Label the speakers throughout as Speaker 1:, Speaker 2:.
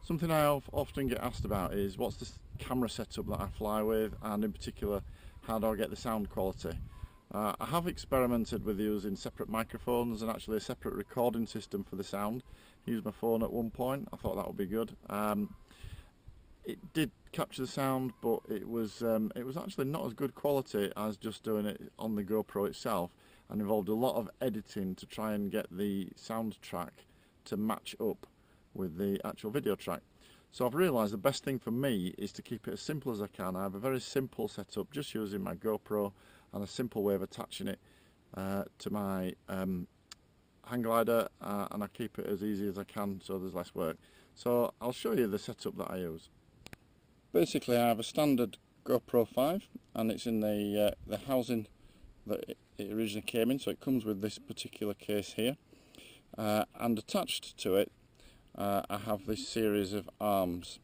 Speaker 1: Something I often get asked about is what's the camera setup that I fly with, and in particular how do I get the sound quality. I have experimented with using separate microphones and actually a separate recording system for the sound. Used my phone at one point. I thought that would be good. It did capture the sound, but it was actually not as good quality as just doing it on the GoPro itself, and involved a lot of editing to try and get the sound track to match up with the actual video track. So I've realised the best thing for me is to keep it as simple as I can. I have a very simple setup, just using my GoPro and a simple way of attaching it to my hang glider, and I keep it as easy as I can so there's less work. So I'll show you the setup that I use. Basically I have a standard GoPro 5 and it's in the housing that it originally came in, so it comes with this particular case here, and attached to it I have this series of arms,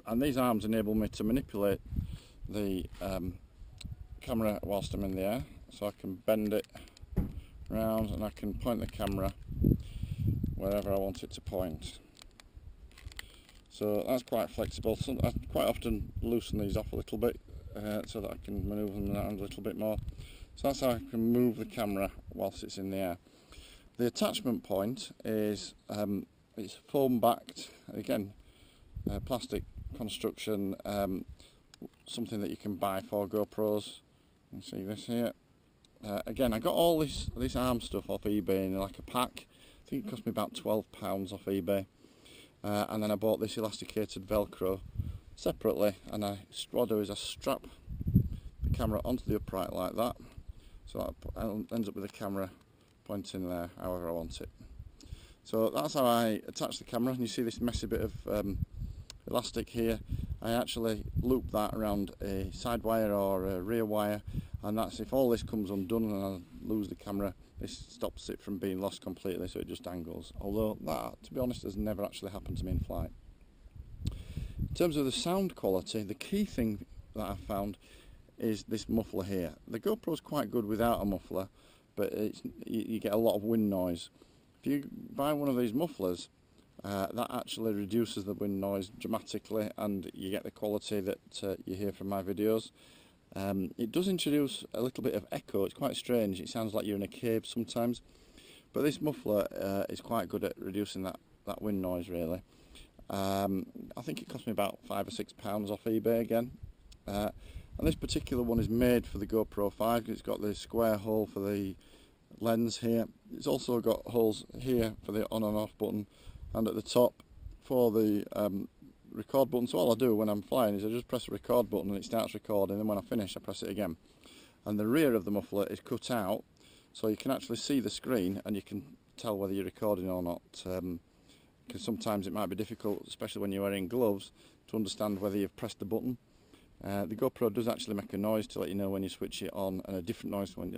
Speaker 1: and these arms enable me to manipulate the camera whilst I'm in the air, so I can bend it round and I can point the camera wherever I want it to point. So that's quite flexible. So I quite often loosen these off a little bit so that I can manoeuvre them around a little bit more. So that's how I can move the camera whilst it's in the air. The attachment point is it's foam backed, again plastic construction, something that you can buy for GoPros. You can see this here. Again, I got all this arm stuff off eBay in like a pack. I think it cost me about £12 off eBay. And then I bought this elasticated Velcro separately, and what I do is I strap the camera onto the upright like that, so that ends up with the camera pointing there however I want it. So that's how I attach the camera, and you see this messy bit of elastic here. I actually loop that around a side wire or a rear wire, and that's if all this comes undone and I lose the camera, this stops it from being lost completely, so it just dangles. Although that, to be honest, has never actually happened to me in flight. In terms of the sound quality, the key thing that I've found is this muffler here. The GoPro is quite good without a muffler, but you get a lot of wind noise. If you buy one of these mufflers, that actually reduces the wind noise dramatically, and you get the quality that you hear from my videos. It does introduce a little bit of echo. It's quite strange. It sounds like you're in a cave sometimes, but this muffler is quite good at reducing that wind noise, really. I think it cost me about £5 or £6 off eBay again. And this particular one is made for the GoPro 5. It's got the square hole for the lens here. It's also got holes here for the on and off button, and at the top for the record button. So all I do when I'm flying is I just press the record button and it starts recording, and when I finish I press it again. And the rear of the muffler is cut out, so you can actually see the screen and you can tell whether you're recording or not, because sometimes it might be difficult, especially when you're wearing gloves, to understand whether you've pressed the button. The GoPro does actually make a noise to let you know when you switch it on, and a different noise when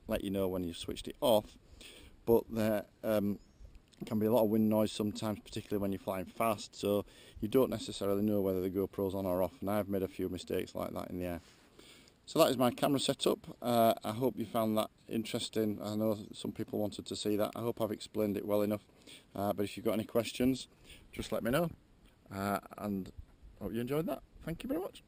Speaker 1: let you know when you've switched it off. But there can be a lot of wind noise sometimes, particularly when you're flying fast, so you don't necessarily know whether the GoPro's on or off, and I've made a few mistakes like that in the air. So that is my camera setup. I hope you found that interesting. I know some people wanted to see that. I hope I've explained it well enough, but if you've got any questions, just let me know, and hope you enjoyed that. Thank you very much.